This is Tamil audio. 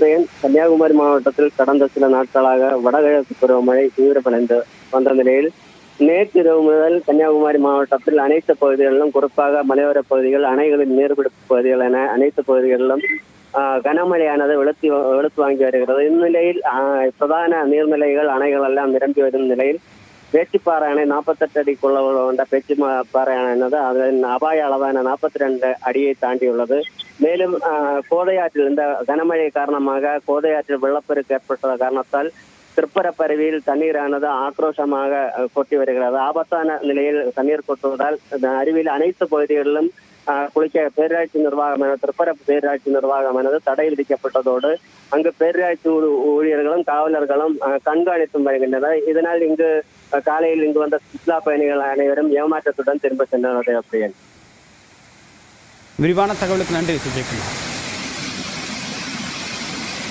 பிரியன், கன்னியாகுமரி மாவட்டத்தில் கடந்த சில நாட்களாக வடகிழக்கு பருவமழை தீவிரமடைந்து வந்த நிலையில் நேற்றிரவு முதல் கன்னியாகுமரி மாவட்டத்தில் அனைத்து பகுதிகளிலும், குறிப்பாக மலையோர பகுதிகள், அணைகளின் நீர்பிடிப்பு பகுதிகள் என அனைத்து பகுதிகளிலும் கனமழையானது வெளுத்து வாங்கி வருகிறது. இந்நிலையில் பிரதான நீர்நிலைகள், அணைகள் எல்லாம் நிரம்பி வரும் நிலையில் பேச்சிப்பாறை அணை 48 அடி கொண்ட பேச்சிப்பாறை அணையானது அதன் அபாய அளவான 42 அடியை தாண்டியுள்ளது. மேலும் கோதையாற்றில் இந்த கனமழை காரணமாக கோதையாற்றில் வெள்ளப்பெருக்கு ஏற்பட்ட காரணத்தால் திருப்பரப்பருவியில் தண்ணீரானது ஆக்ரோஷமாக கொட்டி வருகிறது. ஆபத்தான நிலையில் தண்ணீர் கொட்டுவதால் அருவியில் அனைத்து பகுதிகளிலும் குளிக்க பேரூராட்சி நிர்வாகம் திருப்பரப்பு பேரூராட்சி நிர்வாகமானது தடை விதிக்கப்பட்டதோடு அங்கு பேரூராட்சி ஊழியர்களும் காவலர்களும் கண்காணித்து வருகின்றனர். இதனால் இங்கு காலையில் இங்கு வந்த சுற்றுலா பயணிகள் அனைவரும் ஏமாற்றத்துடன் திரும்ப சென்றனர். விரிவான தகவலுக்கு நன்றி சுஜய்குமார்.